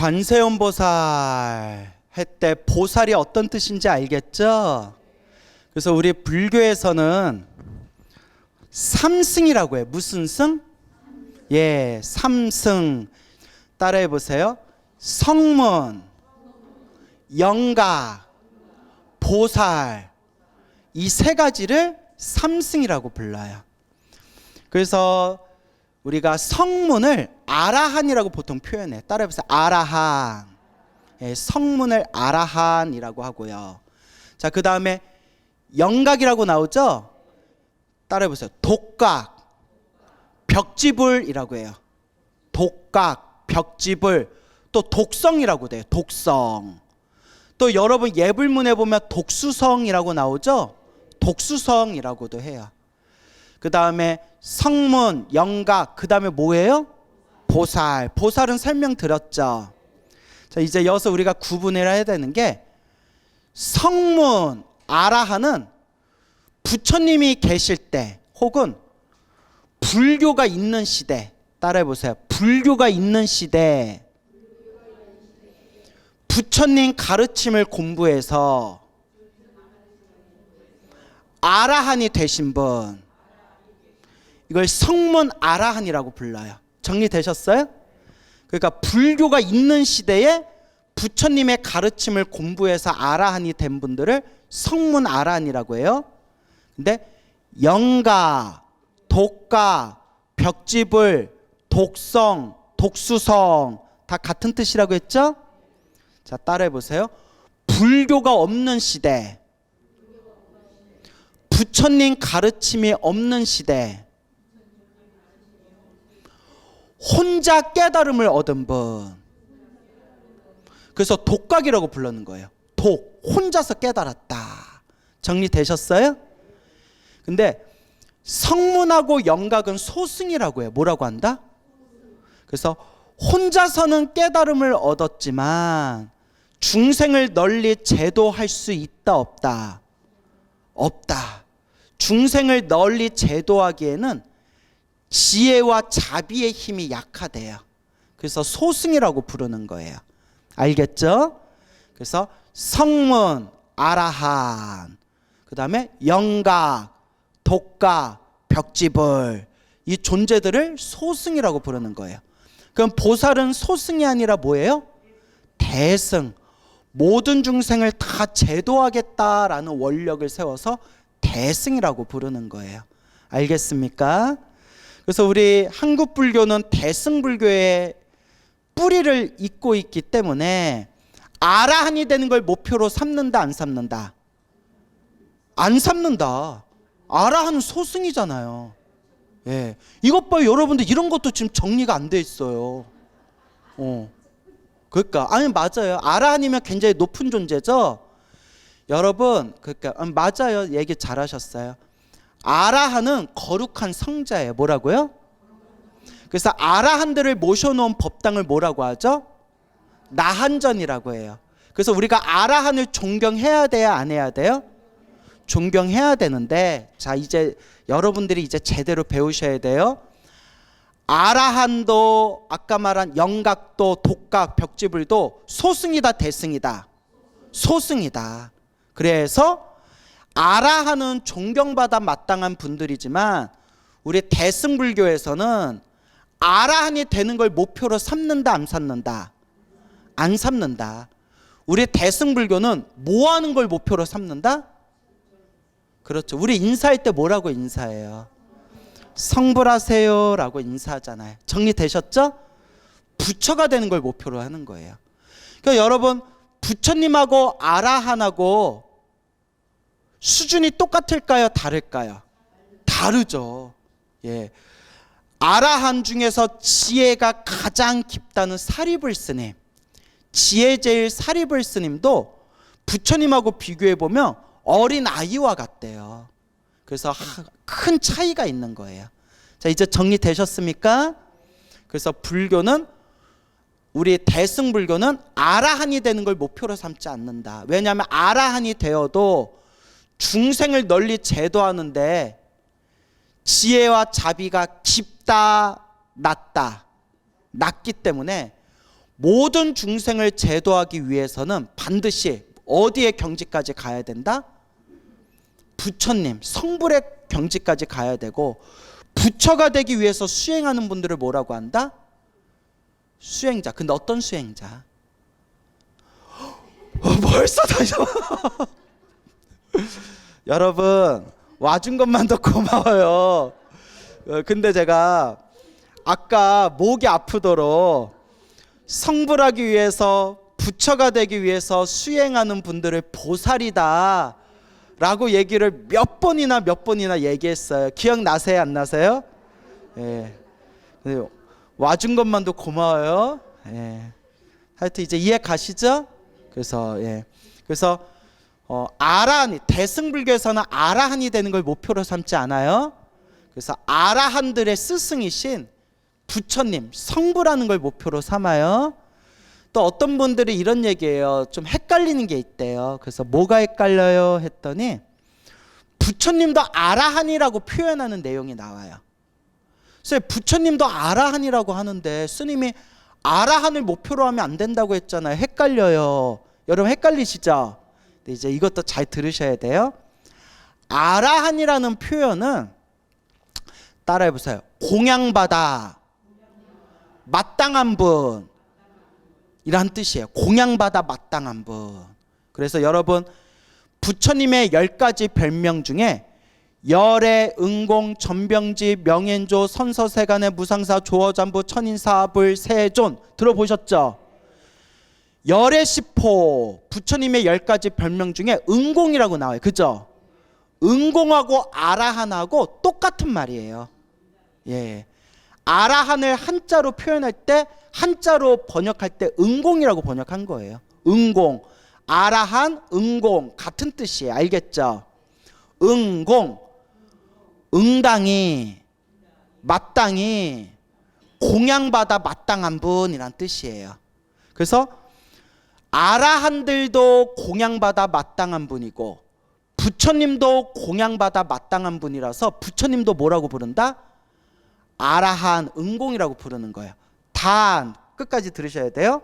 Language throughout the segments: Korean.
관세음보살 할 때 보살이 어떤 뜻인지 알겠죠? 그래서 우리 불교에서는 삼승이라고 해요. 무슨 승? 예, 삼승. 따라해 보세요. 성문, 영가, 보살, 이 세 가지를 삼승이라고 불러요. 그래서 우리가 성문을 아라한이라고 보통 표현해. 따라해 보세요. 아라한. 예, 성문을 아라한이라고 하고요. 자, 그 다음에 영각이라고 나오죠? 따라해 보세요. 독각, 벽지불이라고 해요. 독각, 벽지불. 또 독성이라고 돼요. 독성. 또 여러분 예불문에 보면 독수성이라고 나오죠? 독수성이라고도 해요. 그 다음에 성문, 영각, 그 다음에 뭐예요? 보살. 보살은 설명드렸죠. 자, 이제 여기서 우리가 구분을 해야 되는 게, 성문, 아라한은 부처님이 계실 때 혹은 불교가 있는 시대, 따라해 보세요. 불교가 있는 시대, 부처님 가르침을 공부해서 아라한이 되신 분, 이걸 성문 아라한이라고 불러요. 정리되셨어요? 그러니까 불교가 있는 시대에 부처님의 가르침을 공부해서 아라한이 된 분들을 성문 아라한이라고 해요. 근데 영가, 독가, 벽지불, 독성, 독수성 다 같은 뜻이라고 했죠? 자, 따라해 보세요. 불교가 없는 시대, 부처님 가르침이 없는 시대, 혼자 깨달음을 얻은 분, 그래서 독각이라고 부르는 거예요. 독, 혼자서 깨달았다. 정리되셨어요? 근데 성문하고 영각은 소승이라고 해요. 뭐라고 한다? 그래서 혼자서는 깨달음을 얻었지만 중생을 널리 제도할 수 있다 없다? 없다. 중생을 널리 제도하기에는 지혜와 자비의 힘이 약하대요. 그래서 소승이라고 부르는 거예요. 알겠죠? 그래서 성문, 아라한, 그 다음에 영각, 독각, 벽지불, 이 존재들을 소승이라고 부르는 거예요. 그럼 보살은 소승이 아니라 뭐예요? 대승. 모든 중생을 다 제도하겠다라는 원력을 세워서 대승이라고 부르는 거예요. 알겠습니까? 그래서 우리 한국 불교는 대승불교의 뿌리를 잇고 있기 때문에 아라한이 되는 걸 목표로 삼는다, 안 삼는다? 안 삼는다. 아라한은 소승이잖아요. 예, 이것 봐요. 여러분들 이런 것도 지금 정리가 안 돼 있어요. 그러니까 아니 맞아요. 아라한이면 굉장히 높은 존재죠. 여러분, 그러니까 맞아요. 얘기 잘하셨어요. 아라한은 거룩한 성자예요. 뭐라고요? 그래서 아라한들을 모셔놓은 법당을 뭐라고 하죠? 나한전이라고 해요. 그래서 우리가 아라한을 존경해야 돼야 안 해야 돼요? 존경해야 되는데, 자, 이제 여러분들이 이제 제대로 배우셔야 돼요. 아라한도 아까 말한 영각도 독각 벽지불도 소승이다 대승이다? 소승이다. 그래서 아라한은 존경받아 마땅한 분들이지만 우리 대승불교에서는 아라한이 되는 걸 목표로 삼는다, 안 삼는다? 안 삼는다. 우리 대승불교는 뭐 하는 걸 목표로 삼는다? 그렇죠. 우리 인사할 때 뭐라고 인사해요? 성불하세요 라고 인사하잖아요. 정리되셨죠? 부처가 되는 걸 목표로 하는 거예요. 그러니까 여러분, 부처님하고 아라한하고 수준이 똑같을까요? 다를까요? 다르죠. 예. 아라한 중에서 지혜가 가장 깊다는 사리불 스님, 지혜제일 사리불 스님도 부처님하고 비교해 보면 어린 아이와 같대요. 그래서 큰 차이가 있는 거예요. 자, 이제 정리되셨습니까? 그래서 불교는, 우리 대승불교는 아라한이 되는 걸 목표로 삼지 않는다. 왜냐하면 아라한이 되어도 중생을 널리 제도하는데 지혜와 자비가 깊다, 낮다, 낮기 때문에 모든 중생을 제도하기 위해서는 반드시 어디의 경지까지 가야 된다? 부처님, 성불의 경지까지 가야 되고, 부처가 되기 위해서 수행하는 분들을 뭐라고 한다? 수행자. 근데 어떤 수행자? 벌써 다시 여러분 와준 것만도 고마워요. 근데 제가 아까 목이 아프도록 성불하기 위해서, 부처가 되기 위해서 수행하는 분들을 보살이다 라고 얘기를 몇 번이나 얘기했어요. 기억나세요? 안 나세요? 예. 와준 것만도 고마워요. 예. 하여튼 이제 이해 가시죠? 그래서 아라한이, 대승불교에서는 아라한이 되는 걸 목표로 삼지 않아요. 그래서 아라한들의 스승이신 부처님, 성부라는 걸 목표로 삼아요. 또 어떤 분들이 이런 얘기해요. 좀 헷갈리는 게 있대요. 그래서 뭐가 헷갈려요? 했더니 부처님도 아라한이라고 표현하는 내용이 나와요. 그래서 부처님도 아라한이라고 하는데 스님이 아라한을 목표로 하면 안 된다고 했잖아요. 헷갈려요. 여러분 헷갈리시죠? 근데 이제 이것도 잘 들으셔야 돼요. 아라한이라는 표현은 따라해보세요. 공양받아, 마땅한 분 이란 뜻이에요. 공양받아 마땅한 분. 그래서 여러분 부처님의 10가지 별명 중에 열애, 응공, 전병지, 명현조, 선서세간의 무상사, 조어잠부, 천인사불, 세존 들어보셨죠? 열애시포, 부처님의 10가지 별명 중에 응공이라고 나와요. 그죠? 응공하고 아라한하고 똑같은 말이에요. 예. 아라한을 한자로 표현할 때, 한자로 번역할 때 응공이라고 번역한 거예요. 응공, 아라한, 응공 같은 뜻이에요. 알겠죠? 응공, 응당이, 마땅히, 공양받아 마땅한 분이란 뜻이에요. 그래서 아라한들도 공양받아 마땅한 분이고 부처님도 공양받아 마땅한 분이라서 부처님도 뭐라고 부른다? 아라한, 응공이라고 부르는 거예요. 단, 끝까지 들으셔야 돼요.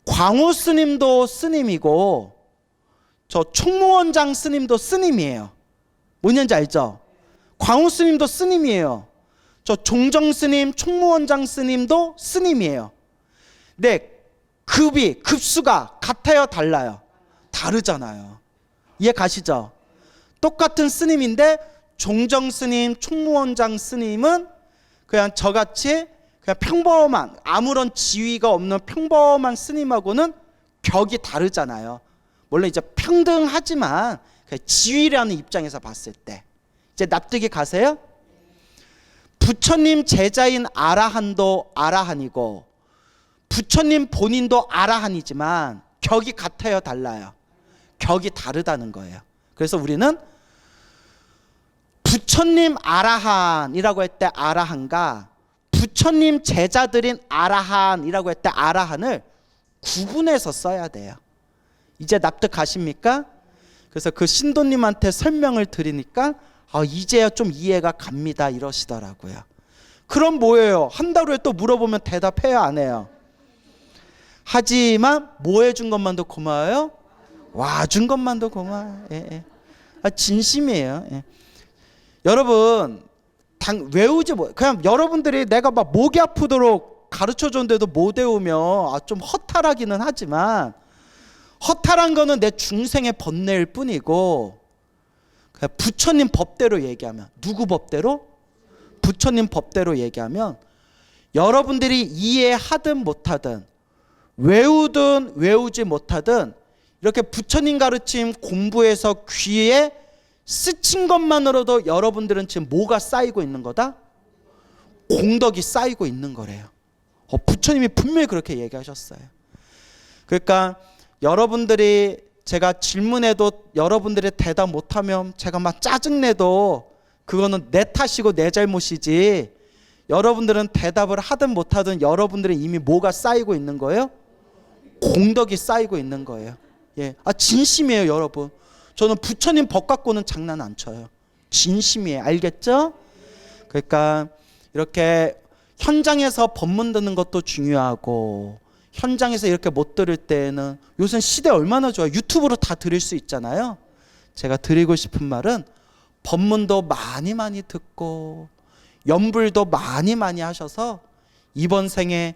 광우 스님도 스님이고 저 총무원장 스님도 스님이에요. 뭐냐는지 알죠? 광우 스님도 스님이에요. 저 종정 스님, 총무원장 스님도 스님이에요. 근데 급수가 같아요, 달라요? 다르잖아요. 이해 가시죠? 똑같은 스님인데 종정 스님, 총무원장 스님은 그냥 저같이 그냥 평범한, 아무런 지위가 없는 평범한 스님하고는 격이 다르잖아요. 물론 이제 평등하지만 지위라는 입장에서 봤을 때 이제 납득이 가세요? 부처님 제자인 아라한도 아라한이고 부처님 본인도 아라한이지만 격이 같아요, 달라요? 격이 다르다는 거예요. 그래서 우리는 부처님 아라한이라고 할 때 아라한과 부처님 제자들인 아라한이라고 할 때 아라한을 구분해서 써야 돼요. 이제 납득하십니까? 그래서 그 신도님한테 설명을 드리니까 이제야 좀 이해가 갑니다 이러시더라고요. 그럼 뭐예요? 한다고 또 물어보면 대답해요, 안 해요? 하지만 뭐 해준 것만도 고마워요? 와준 것만도 고마워요. 예. 진심이에요. 예. 여러분 외우지 뭐, 그냥 여러분들이 내가 막 목이 아프도록 가르쳐 줬는데도 못 외우면 좀 허탈하기는 하지만 허탈한 거는 내 중생의 번뇌일 뿐이고 그냥 부처님 법대로 얘기하면, 누구 법대로? 부처님 법대로 얘기하면 여러분들이 이해하든 못하든 외우든 외우지 못하든 이렇게 부처님 가르침 공부해서 귀에 스친 것만으로도 여러분들은 지금 뭐가 쌓이고 있는 거다? 공덕이 쌓이고 있는 거래요. 부처님이 분명히 그렇게 얘기하셨어요. 그러니까 여러분들이 제가 질문해도 여러분들이 대답 못하면 제가 막 짜증내도 그거는 내 탓이고 내 잘못이지, 여러분들은 대답을 하든 못하든 여러분들은 이미 뭐가 쌓이고 있는 거예요? 공덕이 쌓이고 있는 거예요. 예, 진심이에요, 여러분. 저는 부처님 법 갖고는 장난 안 쳐요. 진심이에요. 알겠죠? 그러니까 이렇게 현장에서 법문 듣는 것도 중요하고, 현장에서 이렇게 못 들을 때에는 요새 시대 얼마나 좋아요. 유튜브로 다 들을 수 있잖아요. 제가 드리고 싶은 말은 법문도 많이 듣고 연불도 많이 하셔서 이번 생에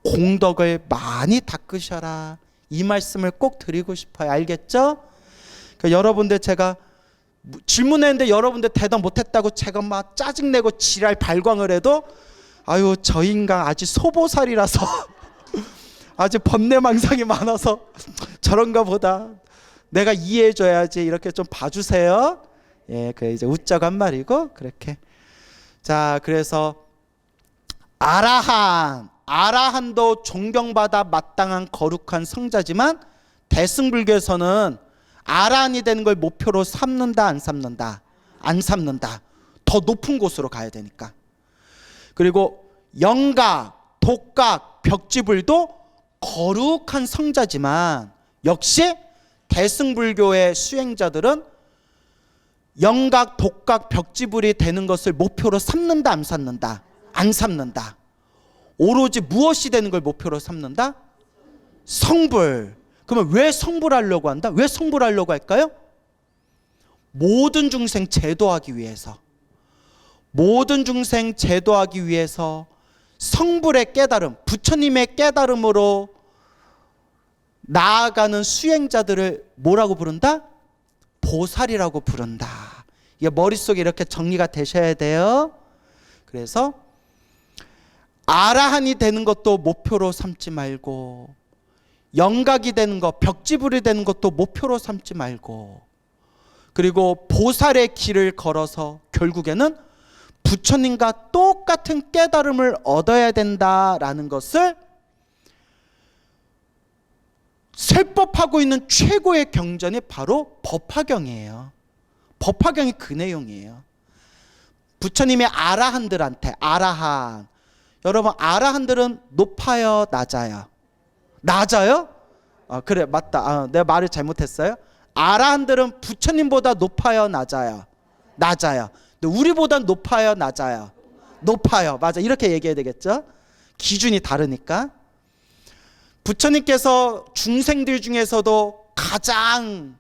공덕을 많이 닦으셔라, 이 말씀을 꼭 드리고 싶어요. 알겠죠? 그러니까 여러분들, 제가 질문했는데 여러분들 대답 못했다고 제가 막 짜증내고 지랄 발광을 해도, 아유 저 인간 아직 소보살이라서 아직 번뇌망상이 많아서 저런가 보다, 내가 이해해줘야지, 이렇게 좀 봐주세요. 예, 그 이제 웃자고 한 말이고, 그렇게. 자, 그래서 아라한도 존경받아 마땅한 거룩한 성자지만, 대승불교에서는 아라한이 되는 걸 목표로 삼는다, 안 삼는다? 안 삼는다. 더 높은 곳으로 가야 되니까. 그리고 영각, 독각, 벽지불도 거룩한 성자지만, 역시 대승불교의 수행자들은 영각, 독각, 벽지불이 되는 것을 목표로 삼는다, 안 삼는다? 안 삼는다. 오로지 무엇이 되는 걸 목표로 삼는다? 성불. 그러면 왜 성불하려고 한다? 왜 성불하려고 할까요? 모든 중생 제도하기 위해서. 모든 중생 제도하기 위해서 성불의 깨달음, 부처님의 깨달음으로 나아가는 수행자들을 뭐라고 부른다? 보살이라고 부른다. 이게 머릿속에 이렇게 정리가 되셔야 돼요. 그래서 아라한이 되는 것도 목표로 삼지 말고, 영각이 되는 것, 벽지불이 되는 것도 목표로 삼지 말고, 그리고 보살의 길을 걸어서 결국에는 부처님과 똑같은 깨달음을 얻어야 된다라는 것을 설법하고 있는 최고의 경전이 바로 법화경이에요. 법화경이 그 내용이에요. 부처님의 아라한들한테, 아라한, 여러분 아라한들은 높아요, 낮아요? 낮아요? 그래, 맞다. 내가 말을 잘못했어요. 아라한들은 부처님보다 높아요, 낮아요? 낮아요. 근데 우리보다 높아요, 낮아요? 높아요. 맞아, 이렇게 얘기해야 되겠죠? 기준이 다르니까. 부처님께서 중생들 중에서도 가장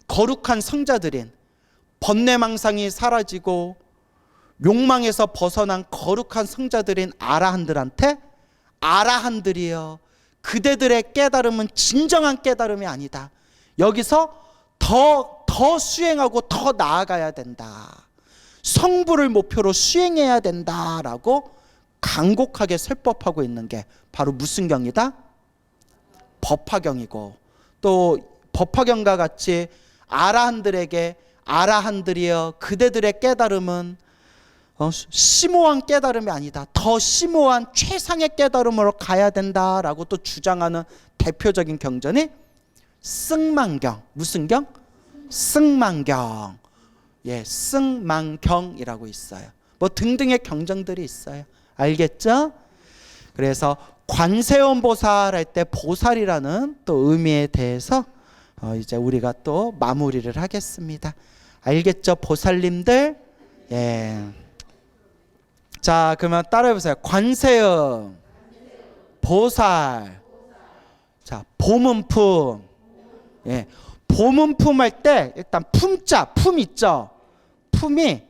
거룩한 성자들인, 번뇌망상이 사라지고 욕망에서 벗어난 거룩한 성자들인 아라한들한테, 아라한들이여, 그대들의 깨달음은 진정한 깨달음이 아니다. 여기서 더 수행하고 더 나아가야 된다. 성불을 목표로 수행해야 된다라고 간곡하게 설법하고 있는 게 바로 무슨 경이다? 법화경이고, 또 법화경과 같이 아라한들에게, 아라한들이여 그대들의 깨달음은 심오한 깨달음이 아니다, 더 심오한 최상의 깨달음으로 가야 된다라고 또 주장하는 대표적인 경전이 승망경. 무슨 경? 승망경. 예, 승망경이라고 있어요. 뭐 등등의 경전들이 있어요. 알겠죠? 그래서 관세음 보살 할 때 보살이라는 또 의미에 대해서 이제 우리가 또 마무리를 하겠습니다. 알겠죠, 보살님들? 예. 자, 그러면 따라해보세요. 관세음 보살. 자, 보문품. 예. 보문품 할 때 일단 품자, 품 있죠? 품이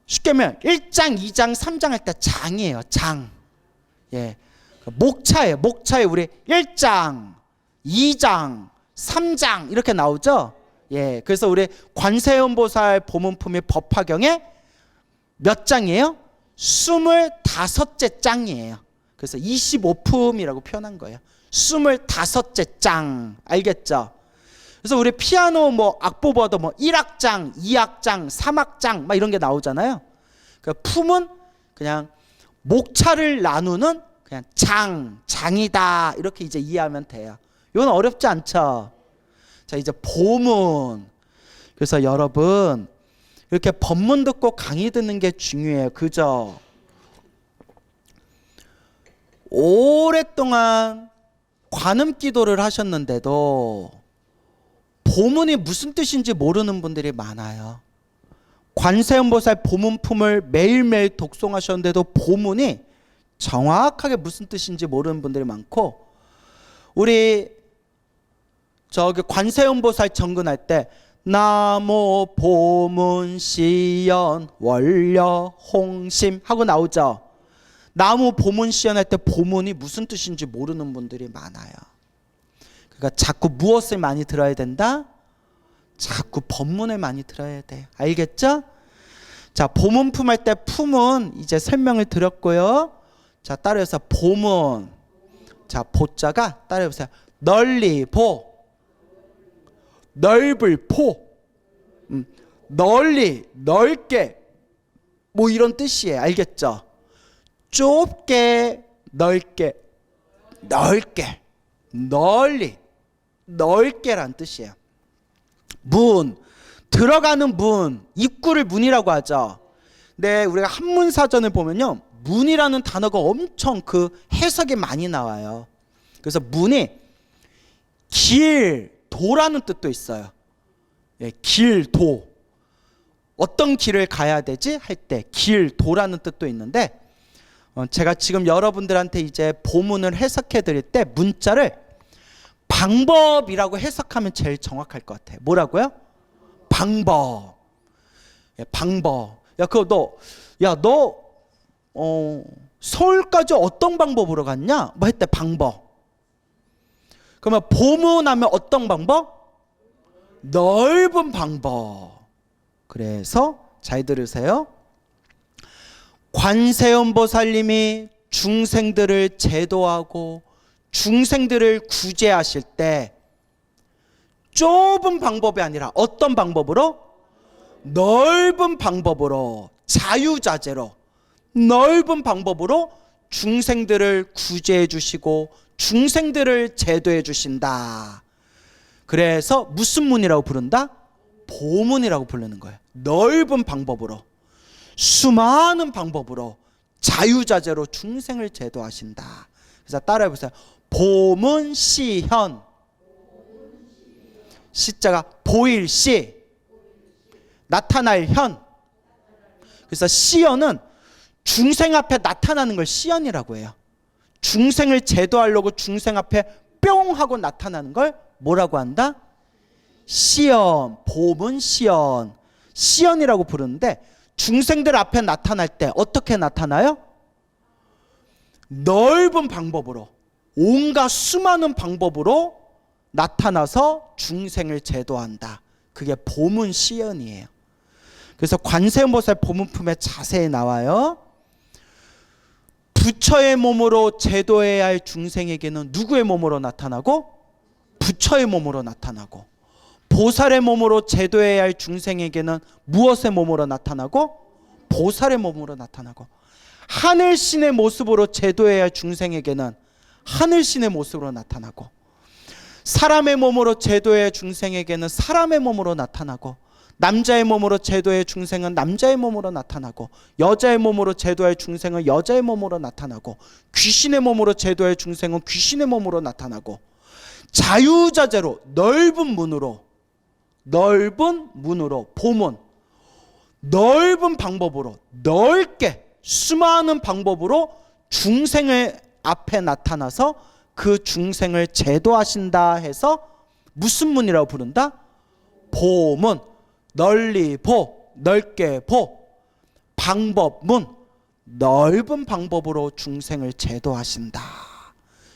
쉽게 말하면 1장, 2장, 3장 할 때 장이에요. 장. 예. 목차예요. 목차에 우리 1장, 2장, 3장 이렇게 나오죠? 예. 그래서 우리 관세음보살 보문품이 법화경에 몇 장이에요? 25째 장이에요. 그래서 25품이라고 표현한 거예요. 25째 장. 알겠죠? 그래서 우리 피아노 뭐 악보 봐도 뭐 1악장, 2악장, 3악장 막 이런 게 나오잖아요. 그 품은 그냥 목차를 나누는 그냥 장이다 이렇게 이제 이해하면 돼요. 이건 어렵지 않죠? 자, 이제 보문. 그래서 여러분 이렇게 법문 듣고 강의 듣는 게 중요해요. 그죠? 오랫동안 관음 기도를 하셨는데도 보문이 무슨 뜻인지 모르는 분들이 많아요. 관세음보살 보문품을 매일매일 독송하셨는데도 보문이 정확하게 무슨 뜻인지 모르는 분들이 많고, 우리 저기 관세음보살 정근할 때 나모 보문시연 원려 홍심 하고 나오죠. 나무 보문시연 할 때 보문이 무슨 뜻인지 모르는 분들이 많아요. 그러니까 자꾸 무엇을 많이 들어야 된다? 자꾸 법문을 많이 들어야 돼요. 알겠죠? 자, 보문품 할 때 품은 이제 설명을 드렸고요. 자, 따라해서 보문. 자, 보자가 따라해보세요. 널리 보. 넓을 포. 널리, 넓게. 뭐 이런 뜻이에요. 알겠죠? 좁게, 넓게, 넓게, 널리, 넓게란 뜻이에요. 문, 들어가는 문, 입구를 문이라고 하죠. 근데 우리가 한문사전을 보면요, 문이라는 단어가 엄청 그 해석이 많이 나와요. 그래서 문이 길, 도라는 뜻도 있어요. 예, 길, 도. 어떤 길을 가야 되지? 할 때 길, 도라는 뜻도 있는데, 제가 지금 여러분들한테 이제 보문을 해석해 드릴 때 문자를 방법이라고 해석하면 제일 정확할 것 같아요. 뭐라고요? 방법. 예, 방법. 야, 너 서울까지 어떤 방법으로 갔냐? 뭐 했대? 방법. 그러면 보문하면 어떤 방법? 넓은 방법. 그래서 잘 들으세요. 관세음보살님이 중생들을 제도하고 중생들을 구제하실 때 좁은 방법이 아니라 어떤 방법으로? 넓은 방법으로, 자유자재로 넓은 방법으로 중생들을 구제해 주시고 중생들을 제도해 주신다. 그래서 무슨 문이라고 부른다? 보문이라고 부르는 거예요. 넓은 방법으로, 수많은 방법으로 자유자재로 중생을 제도하신다. 그래서 따라해 보세요. 보문시현. 시자가 보일 시, 나타날 현. 그래서 시현은 중생 앞에 나타나는 걸 시현이라고 해요. 중생을 제도하려고 중생 앞에 뿅 하고 나타나는 걸 뭐라고 한다? 시현, 보문시현. 시현이라고 부르는데 중생들 앞에 나타날 때 어떻게 나타나요? 넓은 방법으로, 온갖 수많은 방법으로 나타나서 중생을 제도한다. 그게 보문시현이에요. 그래서 관세음보살 보문품에 자세히 나와요. 부처의 몸으로 제도해야 할 중생에게는 누구의 몸으로 나타나고? 부처의 몸으로 나타나고, 보살의 몸으로 제도해야 할 중생에게는 무엇의 몸으로 나타나고? 보살의 몸으로 나타나고, 하늘신의 모습으로 제도해야 할 중생에게는 하늘신의 모습으로 나타나고, 사람의 몸으로 제도해야 할 중생에게는 사람의 몸으로 나타나고, 남자의 몸으로 제도할 중생은 남자의 몸으로 나타나고, 여자의 몸으로 제도할 중생은 여자의 몸으로 나타나고, 귀신의 몸으로 제도할 중생은 귀신의 몸으로 나타나고, 자유자재로 넓은 문으로 보문, 넓은 방법으로 넓게 수많은 방법으로 중생의 앞에 나타나서 그 중생을 제도하신다 해서 무슨 문이라고 부른다? 보문. 널리 보, 넓게 보. 방법문, 넓은 방법으로 중생을 제도하신다.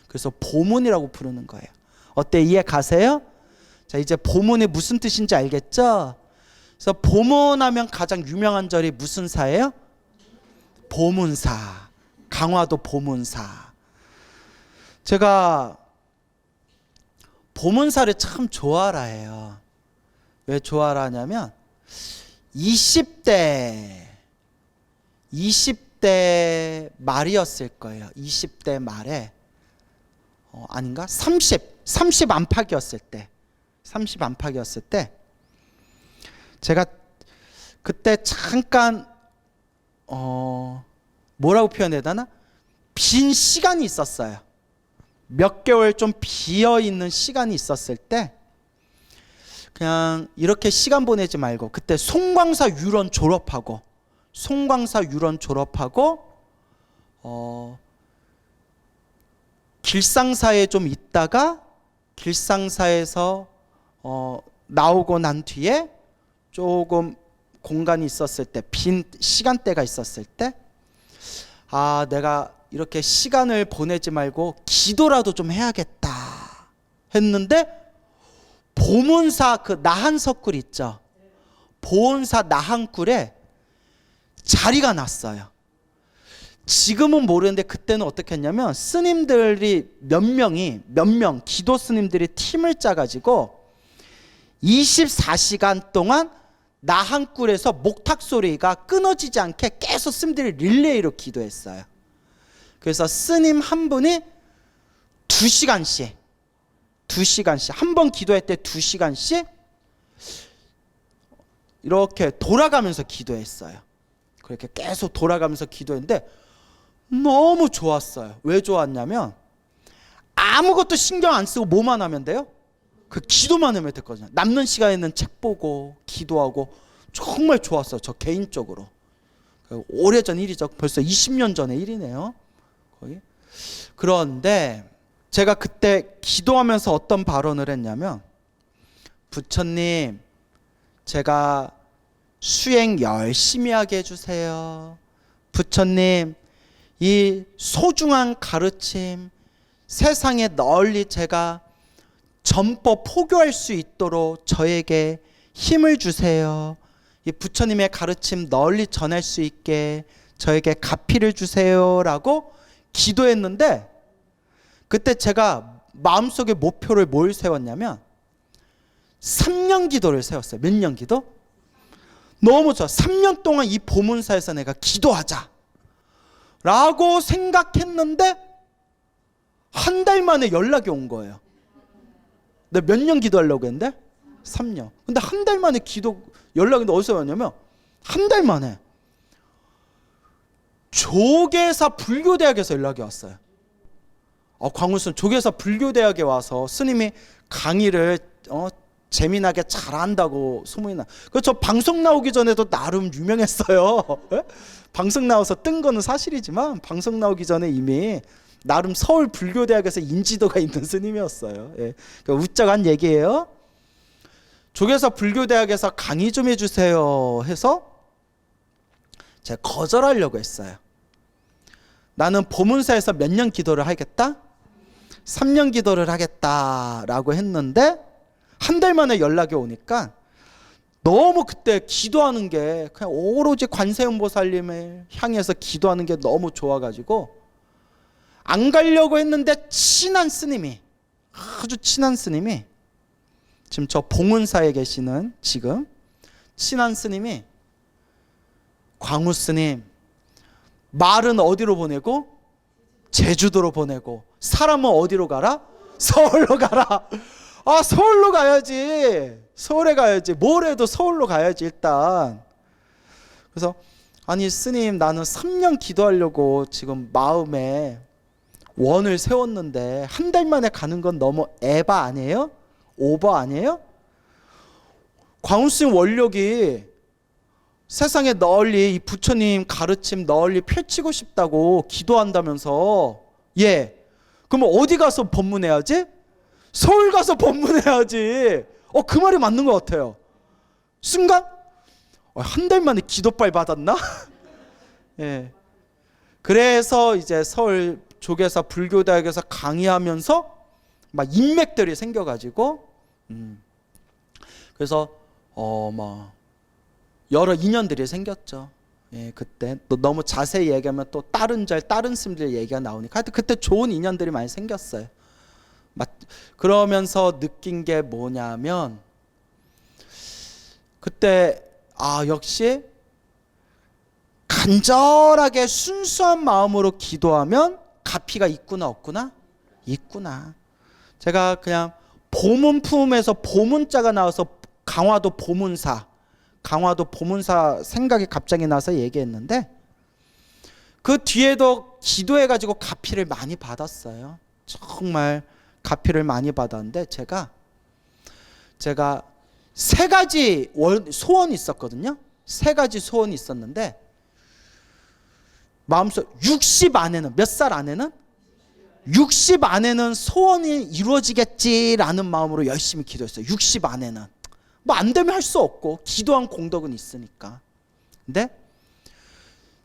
그래서 보문이라고 부르는 거예요. 어때? 이해 가세요? 자, 이제 보문이 무슨 뜻인지 알겠죠? 그래서 보문하면 가장 유명한 절이 무슨 사예요? 보문사. 강화도 보문사. 제가 보문사를 참 좋아라 해요. 왜 좋아라 하냐면 20대 말이었을 거예요. 20대 말에 아닌가? 30 안팎이었을 때, 30 안팎이었을 때 제가 그때 잠깐 뭐라고 표현해야 되나? 빈 시간이 있었어요. 몇 개월 좀 비어 있는 시간이 있었을 때, 그냥 이렇게 시간 보내지 말고, 그때 송광사 유런 졸업하고 길상사에 좀 있다가 길상사에서 나오고 난 뒤에 조금 공간이 있었을 때, 빈 시간대가 있었을 때, 아, 내가 이렇게 시간을 보내지 말고 기도라도 좀 해야겠다 했는데, 보문사 그 나한석굴 있죠, 보은사 나한굴에 자리가 났어요. 지금은 모르는데 그때는 어떻게 했냐면, 스님들이 몇 명 기도 스님들이 팀을 짜가지고 24시간 동안 나한굴에서 목탁 소리가 끊어지지 않게 계속 스님들이 릴레이로 기도했어요. 그래서 스님 한 분이 2시간씩 한 번 기도할 때 2시간씩 이렇게 돌아가면서 기도했어요. 그렇게 계속 돌아가면서 기도했는데 너무 좋았어요. 왜 좋았냐면, 아무것도 신경 안 쓰고 뭐만 하면 돼요? 그 기도만 하면 됐거든요. 남는 시간에는 책 보고 기도하고. 정말 좋았어요, 저 개인적으로. 오래전 일이죠. 벌써 20년 전의 일이네요, 거의. 그런데 제가 그때 기도하면서 어떤 발언을 했냐면, 부처님, 제가 수행 열심히 하게 해주세요. 부처님, 이 소중한 가르침 세상에 널리 제가 전법 포교할 수 있도록 저에게 힘을 주세요. 이 부처님의 가르침 널리 전할 수 있게 저에게 가피를 주세요 라고 기도했는데, 그때 제가 마음속에 목표를 뭘 세웠냐면 3년 기도를 세웠어요. 몇 년 기도? 너무 좋아. 3년 동안 이 보문사에서 내가 기도하자 라고 생각했는데, 한 달 만에 연락이 온 거예요. 내가 몇 년 기도하려고 했는데? 3년. 근데 한 달 만에 연락이 어디서 왔냐면, 한 달 만에 조계사 불교대학에서 연락이 왔어요. 광우선 조계사 불교대학에 와서 스님이 강의를 재미나게 잘한다고 소문이 나. 저 방송 나오기 전에도 나름 유명했어요. 방송 나와서 뜬 거는 사실이지만, 방송 나오기 전에 이미 나름 서울 불교대학에서 인지도가 있는 스님이었어요. 예. 웃자고 한 얘기예요. 조계사 불교대학에서 강의 좀 해주세요 해서 제가 거절하려고 했어요. 나는 보문사에서 몇 년 기도를 하겠다? 3년 기도를 하겠다라고 했는데, 한 달 만에 연락이 오니까 너무 그때 기도하는 게 그냥 오로지 관세음보살님을 향해서 기도하는 게 너무 좋아가지고 안 가려고 했는데, 아주 친한 스님이 지금 저 봉은사에 계시는 친한 스님이, 광우 스님, 말은 어디로 보내고? 제주도로 보내고, 사람은 어디로 가라? 서울로 가라. 서울로 가야지. 서울에 가야지. 뭘 해도 서울로 가야지 일단. 그래서, 아니 스님, 나는 3년 기도하려고 지금 마음에 원을 세웠는데 한 달 만에 가는 건 너무 에바 아니에요? 오버 아니에요? 광우 스님 원력이 세상에 널리 이 부처님 가르침 널리 펼치고 싶다고 기도한다면서, 그러면 어디 가서 법문해야지? 서울 가서 법문해야지. 그 말이 맞는 것 같아요. 순간 한 달 만에 기도빨 받았나? 예. 그래서 이제 서울 조계사 불교대학에서 강의하면서 막 인맥들이 생겨가지고, 그래서 막 여러 인연들이 생겼죠. 예, 그때 또 너무 자세히 얘기하면 또 다른 스님들 얘기가 나오니까 하여튼 그때 좋은 인연들이 많이 생겼어요. 그러면서 느낀 게 뭐냐면, 그때 역시 간절하게 순수한 마음으로 기도하면 가피가 있구나 없구나? 있구나. 제가 그냥 보문품에서 보문자가 나와서 강화도 보문사 생각이 갑자기 나서 얘기했는데, 그 뒤에도 기도해가지고 가피를 많이 받았어요. 정말 가피를 많이 받았는데, 제가 세 가지 소원이 있었거든요. 세 가지 소원이 있었는데 마음속 60 안에는, 몇 살 안에는? 60 안에는 소원이 이루어지겠지라는 마음으로 열심히 기도했어요. 60 안에는. 뭐 안 되면 할 수 없고 기도한 공덕은 있으니까. 근데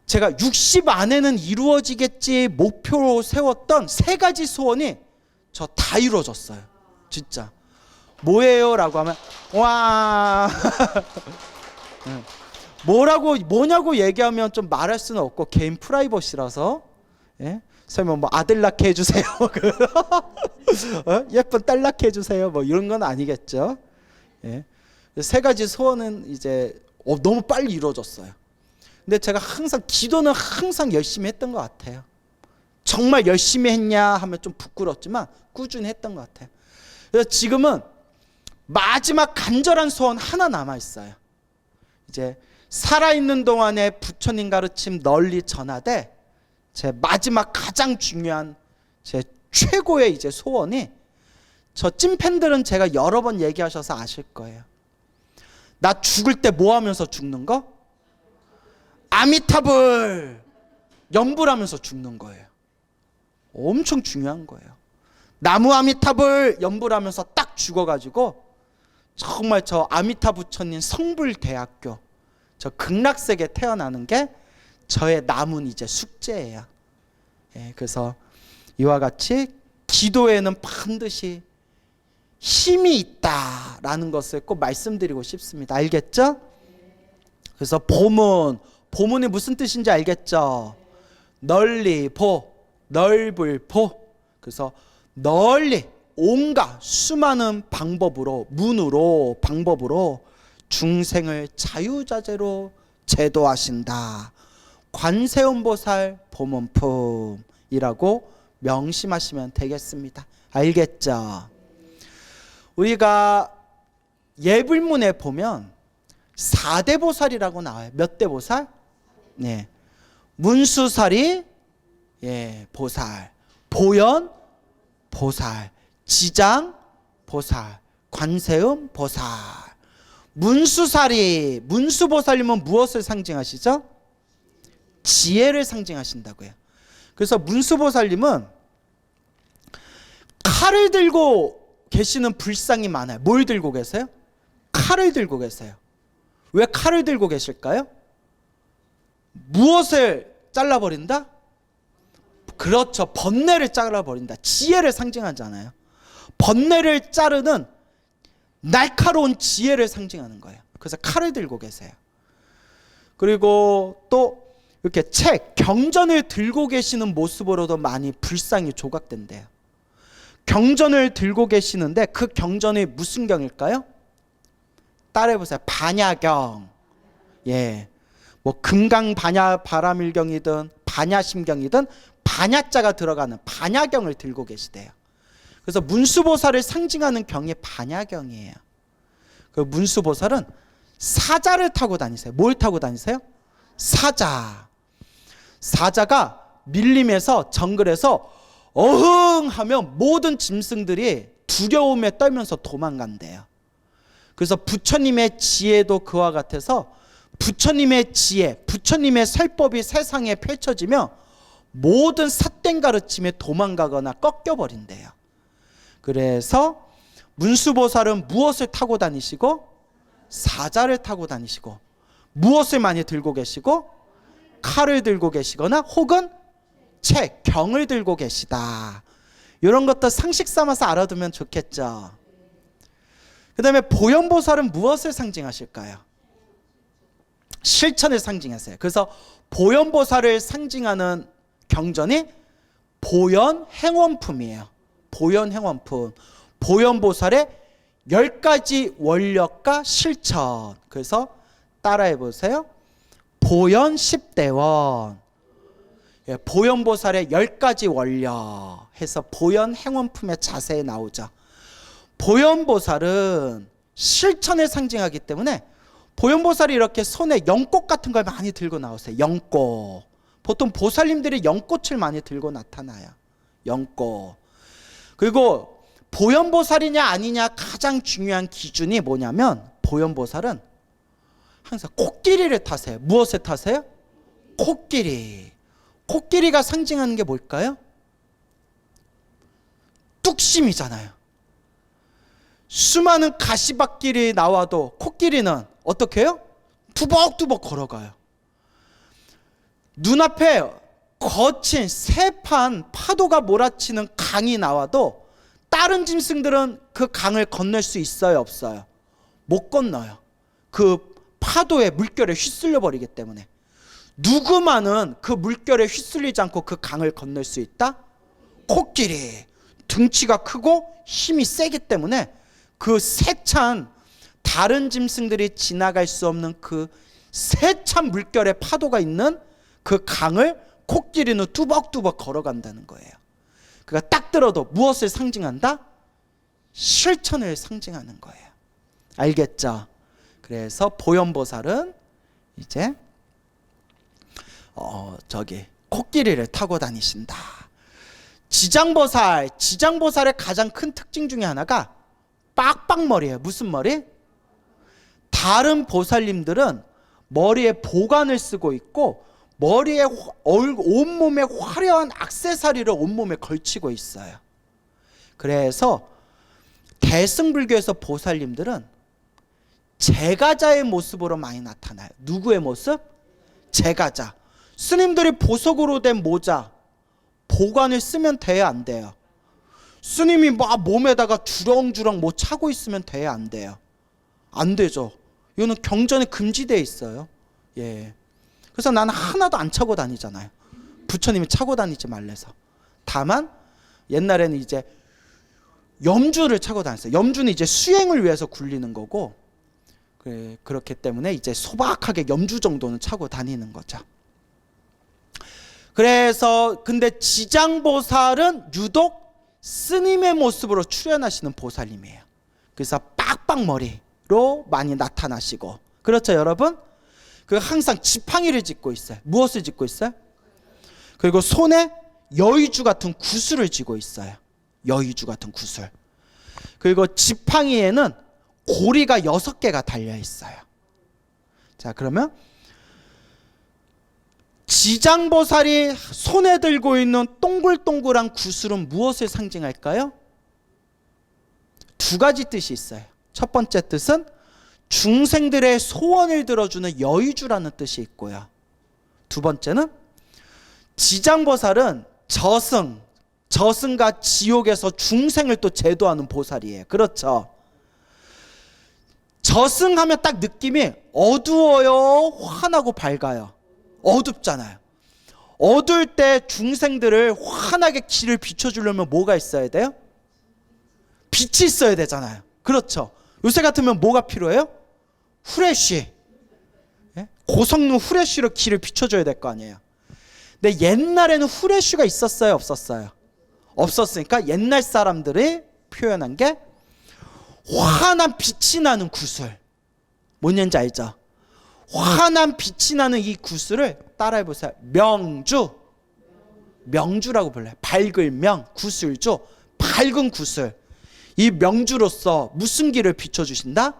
제가 60 안에는 이루어지겠지 목표로 세웠던 세 가지 소원이 저 다 이루어졌어요. 진짜. 뭐예요? 라고 하면 와 뭐냐고 얘기하면 좀 말할 수는 없고 개인 프라이버시라서, 예? 설마 뭐 아들 낳게 해주세요 예쁜 딸 낳게 해주세요 뭐 이런 건 아니겠죠. 예? 세 가지 소원은 이제 너무 빨리 이루어졌어요. 근데 제가 항상 기도는 항상 열심히 했던 것 같아요. 정말 열심히 했냐 하면 좀 부끄럽지만 꾸준히 했던 것 같아요. 그래서 지금은 마지막 간절한 소원 하나 남아있어요. 이제 살아있는 동안에 부처님 가르침 널리 전하되 제 마지막 가장 중요한 제 최고의 이제 소원이, 저 찐팬들은 제가 여러 번 얘기하셔서 아실 거예요. 나 죽을 때 뭐 하면서 죽는 거? 아미타불 연불하면서 죽는 거예요. 엄청 중요한 거예요. 나무 아미타불 연불하면서 딱 죽어가지고 정말 저 아미타 부처님 성불대학교 저 극락세계 태어나는 게 저의 남은 이제 숙제예요. 예, 그래서 이와 같이 기도에는 반드시 힘이 있다라는 것을 꼭 말씀드리고 싶습니다. 알겠죠? 그래서 보문이 무슨 뜻인지 알겠죠? 널리 보, 넓을 보. 그래서 널리 온갖 수많은 방법으로, 방법으로 중생을 자유자재로 제도하신다. 관세음보살 보문품이라고 명심하시면 되겠습니다. 알겠죠? 우리가 예불문에 보면 4대 보살이라고 나와요. 몇 대 보살? 네. 문수살이 보살, 보현 보살, 지장 보살, 관세음 보살. 문수보살님은 무엇을 상징하시죠? 지혜를 상징하신다고요. 그래서 문수보살님은 칼을 들고 계시는 불상이 많아요. 뭘 들고 계세요? 칼을 들고 계세요. 왜 칼을 들고 계실까요? 무엇을 잘라버린다? 그렇죠. 번뇌를 잘라버린다. 지혜를 상징하잖아요. 번뇌를 자르는 날카로운 지혜를 상징하는 거예요. 그래서 칼을 들고 계세요. 그리고 또 이렇게 경전을 들고 계시는 모습으로도 많이 불상이 조각된대요. 경전을 들고 계시는데 그 경전이 무슨 경일까요? 따라해보세요. 반야경. 예. 뭐 금강반야바라밀경이든 반야심경이든 반야자가 들어가는 반야경을 들고 계시대요. 그래서 문수보살을 상징하는 경이 반야경이에요. 그 문수보살은 사자를 타고 다니세요. 뭘 타고 다니세요? 사자. 사자가 밀림에서 정글에서 어흥 하면 모든 짐승들이 두려움에 떨면서 도망간대요. 그래서 부처님의 지혜도 그와 같아서 부처님의 지혜, 부처님의 설법이 세상에 펼쳐지며 모든 삿된 가르침에 도망가거나 꺾여버린대요. 그래서 문수보살은 무엇을 타고 다니시고? 사자를 타고 다니시고, 무엇을 많이 들고 계시고? 칼을 들고 계시거나 혹은 경을 들고 계시다. 이런 것도 상식 삼아서 알아두면 좋겠죠. 그 다음에 보현보살은 무엇을 상징하실까요? 실천을 상징하세요. 그래서 보현보살을 상징하는 경전이 보현행원품이에요. 보현행원품. 보현보살의 10가지 원력과 실천. 그래서 따라해보세요. 보현 10대원. 보현보살의 10가지 원력 해서 보현행원품의 자세에 나오죠. 보현보살은 실천을 상징하기 때문에 보현보살이 이렇게 손에 연꽃 같은 걸 많이 들고 나오세요. 연꽃. 보통 보살님들이 연꽃을 많이 들고 나타나요. 연꽃. 그리고 보현보살이냐 아니냐 가장 중요한 기준이 뭐냐면, 보현보살은 항상 코끼리를 타세요. 무엇을 타세요? 코끼리. 코끼리가 상징하는 게 뭘까요? 뚝심이잖아요. 수많은 가시밭길이 나와도 코끼리는 어떻게 해요? 투벅투벅 걸어가요. 눈앞에 거친 새판 파도가 몰아치는 강이 나와도 다른 짐승들은 그 강을 건널 수 있어요, 없어요? 못 건너요. 그 파도에 물결에 휩쓸려 버리기 때문에. 누구만은 그 물결에 휩쓸리지 않고 그 강을 건널 수 있다? 코끼리. 등치가 크고 힘이 세기 때문에 그 세찬 다른 짐승들이 지나갈 수 없는 그 세찬 물결의 파도가 있는 그 강을 코끼리는 뚜벅뚜벅 걸어간다는 거예요. 그러니까 딱 들어도 무엇을 상징한다? 실천을 상징하는 거예요. 알겠죠? 그래서 보현보살은 이제 코끼리를 타고 다니신다. 지장보살의 가장 큰 특징 중에 하나가 빡빡머리예요. 무슨 머리? 다른 보살님들은 머리에 보관을 쓰고 있고 머리에 온몸에 화려한 액세서리를 온몸에 걸치고 있어요. 그래서 대승불교에서 보살님들은 제가자의 모습으로 많이 나타나요. 누구의 모습? 제가자. 스님들이 보석으로 된 모자 보관을 쓰면 돼요, 안 돼요? 스님이 막 몸에다가 주렁주렁 뭐 차고 있으면 돼요, 안 돼요? 안 되죠. 이거는 경전에 금지되어 있어요. 예. 그래서 나는 하나도 안 차고 다니잖아요. 부처님이 차고 다니지 말래서. 다만 옛날에는 이제 염주를 차고 다녔어요. 염주는 이제 수행을 위해서 굴리는 거고, 그렇기 때문에 이제 소박하게 염주 정도는 차고 다니는 거죠. 그래서 근데 지장보살은 유독 스님의 모습으로 출연하시는 보살님이에요. 그래서 빡빡머리로 많이 나타나시고, 그렇죠 여러분? 그 항상 지팡이를 짚고 있어요. 무엇을 짚고 있어요? 그리고 손에 여의주 같은 구슬을 쥐고 있어요. 여의주 같은 구슬. 그리고 지팡이에는 고리가 6개가 달려 있어요. 자, 그러면 지장보살이 손에 들고 있는 동글동글한 구슬은 무엇을 상징할까요? 2가지 뜻이 있어요. 첫 번째 뜻은 중생들의 소원을 들어주는 여의주라는 뜻이 있고요. 두 번째는 지장보살은 저승과 지옥에서 중생을 또 제도하는 보살이에요. 그렇죠? 저승하면 딱 느낌이 어두워요, 환하고 밝아요. 어둡잖아요. 어두울 때 중생들을 환하게 길을 비춰주려면 뭐가 있어야 돼요? 빛이 있어야 되잖아요. 그렇죠? 요새 같으면 뭐가 필요해요? 후레쉬. 고성능 후레쉬로 길을 비춰줘야 될 거 아니에요. 근데 옛날에는 후레쉬가 있었어요, 없었어요? 없었으니까 옛날 사람들이 표현한 게 환한 빛이 나는 구슬. 뭔지 알죠? 환한 빛이 나는 이 구슬을 따라해 보세요. 명주라고 불러요. 밝을 명, 구슬주, 밝은 구슬. 이 명주로서 무슨 길을 비춰주신다?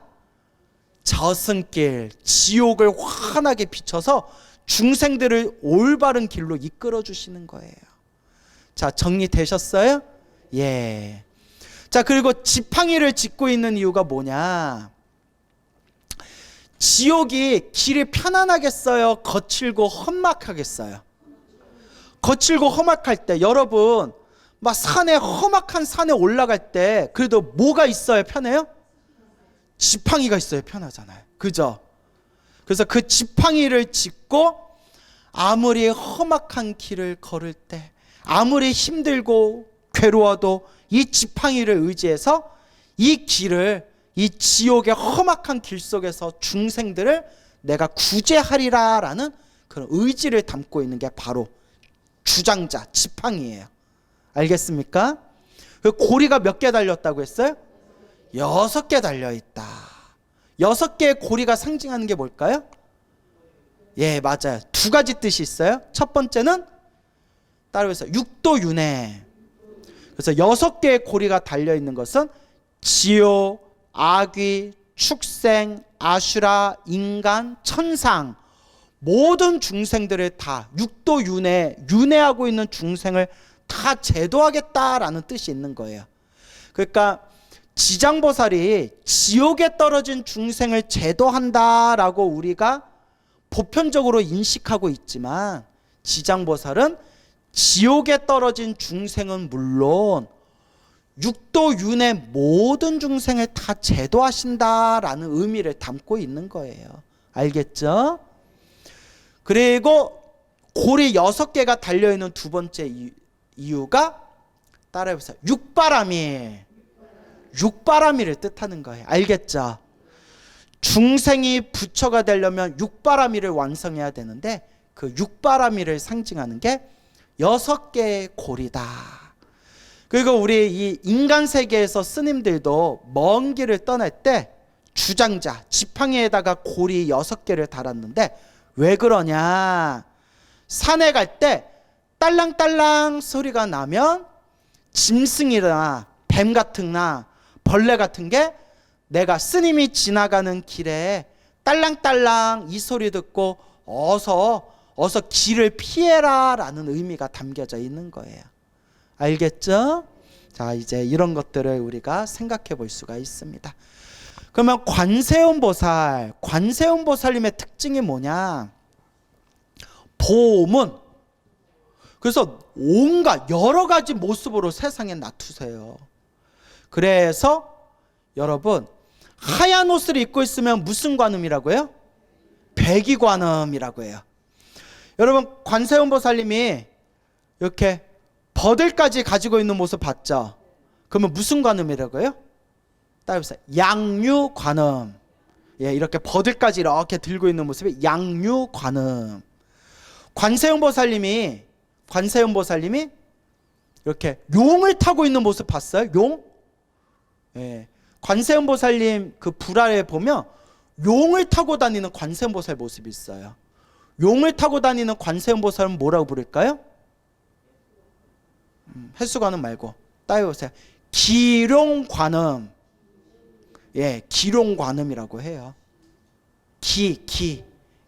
저승길, 지옥을 환하게 비춰서 중생들을 올바른 길로 이끌어 주시는 거예요. 자, 정리되셨어요? 예. 자, 그리고 지팡이를 짚고 있는 이유가 뭐냐? 지옥이 길이 편안하겠어요? 거칠고 험악하겠어요? 거칠고 험악할 때 여러분 막 험악한 산에 올라갈 때 그래도 뭐가 있어야 편해요? 지팡이가 있어야 편하잖아요. 그죠? 그래서 그 지팡이를 짚고 아무리 험악한 길을 걸을 때, 아무리 힘들고 괴로워도 이 지팡이를 의지해서 이 길을, 이 지옥의 험악한 길 속에서 중생들을 내가 구제하리라 라는 그런 의지를 담고 있는 게 바로 주장자, 지팡이예요. 알겠습니까? 그 고리가 몇 개 달렸다고 했어요? 6개 달려있다. 6개의 고리가 상징하는 게 뭘까요? 예, 맞아요. 2가지 뜻이 있어요. 첫 번째는 따라해서 육도윤회. 그래서 6개의 고리가 달려있는 것은 지옥, 악귀, 축생, 아슈라, 인간, 천상 모든 중생들을 다 육도 윤회하고 있는 중생을 다 제도하겠다라는 뜻이 있는 거예요. 그러니까 지장보살이 지옥에 떨어진 중생을 제도한다라고 우리가 보편적으로 인식하고 있지만 지장보살은 지옥에 떨어진 중생은 물론 육도윤회 모든 중생을 다 제도하신다라는 의미를 담고 있는 거예요. 알겠죠? 그리고 고리 6개가 달려있는 두 번째 이유가 따라해보세요. 육바라미를 뜻하는 거예요. 알겠죠? 중생이 부처가 되려면 육바라미를 완성해야 되는데 그 육바라미를 상징하는 게 6개의 고리다. 그리고 우리 이 인간 세계에서 스님들도 먼 길을 떠날 때 주장자, 지팡이에다가 고리 6개를 달았는데 왜 그러냐? 산에 갈 때 딸랑딸랑 소리가 나면 짐승이나 뱀 같은나 벌레 같은 게 내가 스님이 지나가는 길에 딸랑딸랑 이 소리 듣고 어서 길을 피해라 라는 의미가 담겨져 있는 거예요. 알겠죠? 자, 이제 이런 것들을 우리가 생각해 볼 수가 있습니다. 그러면 관세음보살님의 특징이 뭐냐? 보문. 그래서 온갖 여러 가지 모습으로 세상에 나투세요. 그래서 여러분 하얀 옷을 입고 있으면 무슨 관음이라고요? 백이관음이라고 해요. 여러분 관세음보살님이 이렇게 버들까지 가지고 있는 모습 봤죠? 그러면 무슨 관음이라고요? 따라해보세요. 양유관음. 예, 이렇게 버들까지 이렇게 들고 있는 모습이 양유관음. 관세음보살님이 이렇게 용을 타고 있는 모습 봤어요? 용? 예. 관세음보살님 그 불화에 보면 용을 타고 다니는 관세음보살 모습이 있어요. 용을 타고 다니는 관세음보살은 뭐라고 부를까요? 횟수관음 말고 따라해보세요. 기룡관음. 예, 기룡관음이라고 해요.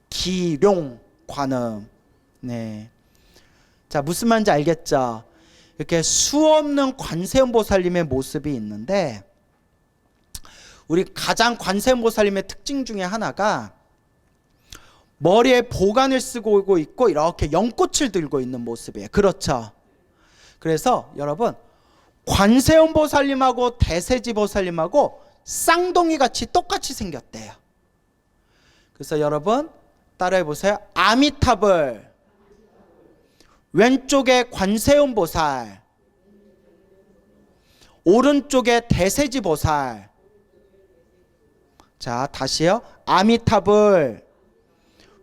기룡관음. 네. 자, 무슨 말인지 알겠죠? 이렇게 수없는 관세음보살님의 모습이 있는데 우리 가장 관세음보살님의 특징 중에 하나가 머리에 보관을 쓰고 있고 이렇게 연꽃을 들고 있는 모습이에요. 그렇죠? 그래서 여러분 관세음보살님하고 대세지보살님하고 쌍둥이 같이 똑같이 생겼대요. 그래서 여러분 따라해보세요. 아미타불 왼쪽에 관세음보살, 오른쪽에 대세지보살. 자, 다시요. 아미타불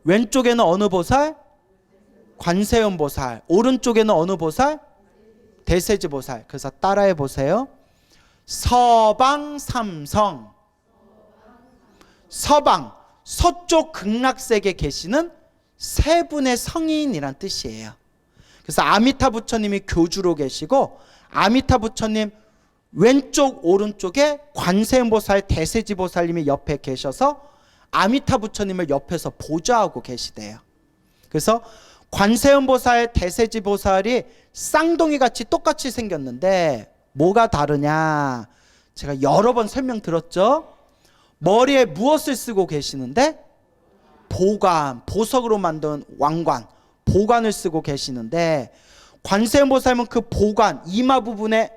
왼쪽에는 어느 보살? 관세음보살. 오른쪽에는 어느 보살? 대세지보살. 그래서 따라해 보세요. 서방삼성. 서방, 서쪽 극락세계에 계시는 세 분의 성인이란 뜻이에요. 그래서 아미타 부처님이 교주로 계시고 아미타 부처님 왼쪽 오른쪽에 관세음보살 대세지보살님이 옆에 계셔서 아미타 부처님을 옆에서 보좌하고 계시대요. 그래서 관세음보살 대세지보살이 쌍둥이 같이 똑같이 생겼는데 뭐가 다르냐? 제가 여러 번 설명 들었죠? 머리에 무엇을 쓰고 계시는데? 보관, 보석으로 만든 왕관, 보관을 쓰고 계시는데 관세음보살은 그 보관, 이마 부분에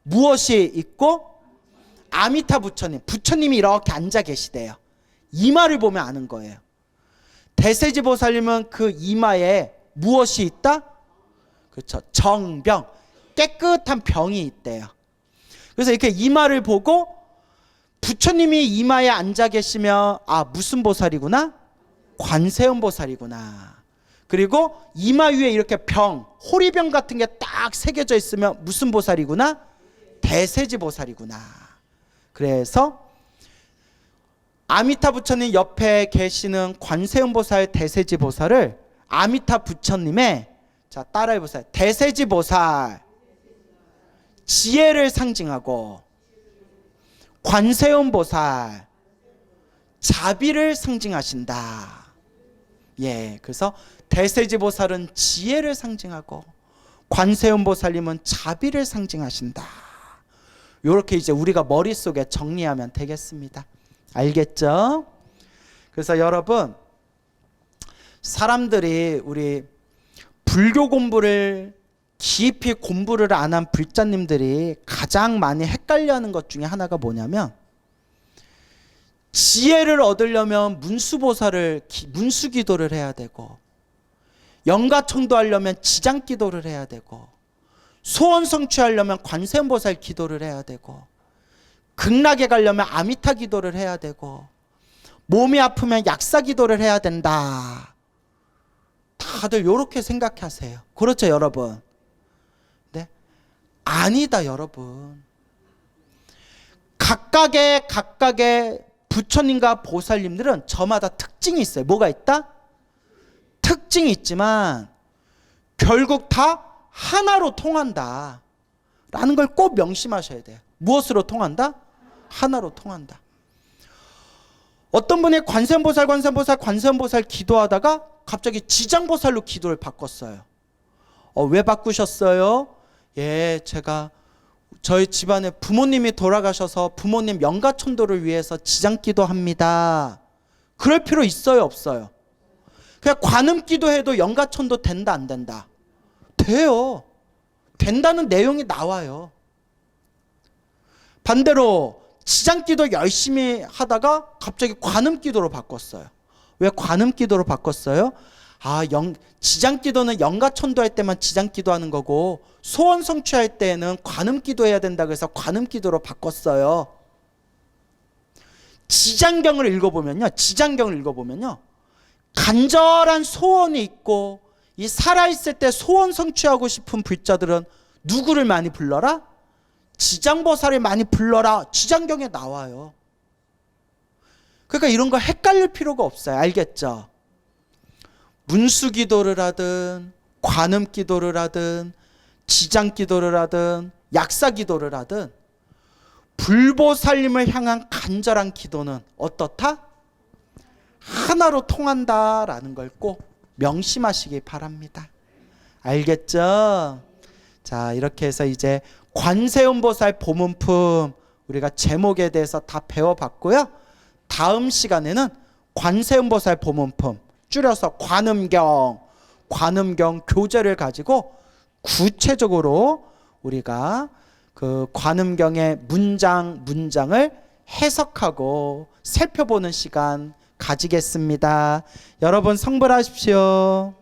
무엇이 있고? 아미타 부처님이 이렇게 앉아 계시대요. 이마를 보면 아는 거예요. 대세지보살님은 그 이마에 무엇이 있다? 그렇죠. 정병, 깨끗한 병이 있대요. 그래서 이렇게 이마를 보고 부처님이 이마에 앉아 계시면 아, 무슨 보살이구나? 관세음보살이구나. 그리고 이마 위에 이렇게 병, 호리병 같은 게 딱 새겨져 있으면 무슨 보살이구나? 대세지보살이구나. 그래서 아미타 부처님 옆에 계시는 관세음보살 대세지보살을 아미타 부처님의, 자 따라해보세요. 대세지보살 지혜를 상징하고 관세음보살 자비를 상징하신다. 예, 그래서 대세지보살은 지혜를 상징하고 관세음보살님은 자비를 상징하신다. 이렇게 이제 우리가 머릿속에 정리하면 되겠습니다. 알겠죠? 그래서 여러분, 사람들이 우리 불교 공부를 깊이 공부를 안 한 불자님들이 가장 많이 헷갈려하는 것 중에 하나가 뭐냐면, 지혜를 얻으려면 문수기도를 해야 되고, 영가청도하려면 지장기도를 해야 되고, 소원 성취하려면 관세음보살 기도를 해야 되고, 극락에 가려면 아미타 기도를 해야 되고, 몸이 아프면 약사 기도를 해야 된다. 다들 이렇게 생각하세요. 그렇죠, 여러분? 네? 아니다, 여러분. 각각의 부처님과 보살님들은 저마다 특징이 있어요. 뭐가 있다? 특징이 있지만 결국 다 하나로 통한다 라는 걸 꼭 명심하셔야 돼요. 무엇으로 통한다? 하나로 통한다. 어떤 분이 관세음보살 기도하다가 갑자기 지장보살로 기도를 바꿨어요. 왜 바꾸셨어요? 예, 제가 저희 집안에 부모님이 돌아가셔서 부모님 영가천도를 위해서 지장기도합니다. 그럴 필요 있어요, 없어요? 그냥 관음기도해도 영가천도 된다, 안 된다? 돼요. 된다는 내용이 나와요. 반대로 지장기도 열심히 하다가 갑자기 관음기도로 바꿨어요. 왜 관음기도로 바꿨어요? 지장기도는 영가천도할 때만 지장기도하는 거고 소원 성취할 때는 관음기도해야 된다 그래서 관음기도로 바꿨어요. 지장경을 읽어보면요, 간절한 소원이 있고 이 살아있을 때 소원 성취하고 싶은 불자들은 누구를 많이 불러라? 지장보살을 많이 불러라. 지장경에 나와요. 그러니까 이런 거 헷갈릴 필요가 없어요. 알겠죠? 문수기도를 하든 관음기도를 하든 지장기도를 하든 약사기도를 하든 불보살님을 향한 간절한 기도는 어떻다? 하나로 통한다라는 걸 꼭 명심하시기 바랍니다. 알겠죠? 자, 이렇게 해서 이제 관세음보살 보문품 우리가 제목에 대해서 다 배워봤고요. 다음 시간에는 관세음보살 보문품 줄여서 관음경 교재를 가지고 구체적으로 우리가 그 관음경의 문장을 해석하고 살펴보는 시간 가지겠습니다. 여러분 성불하십시오.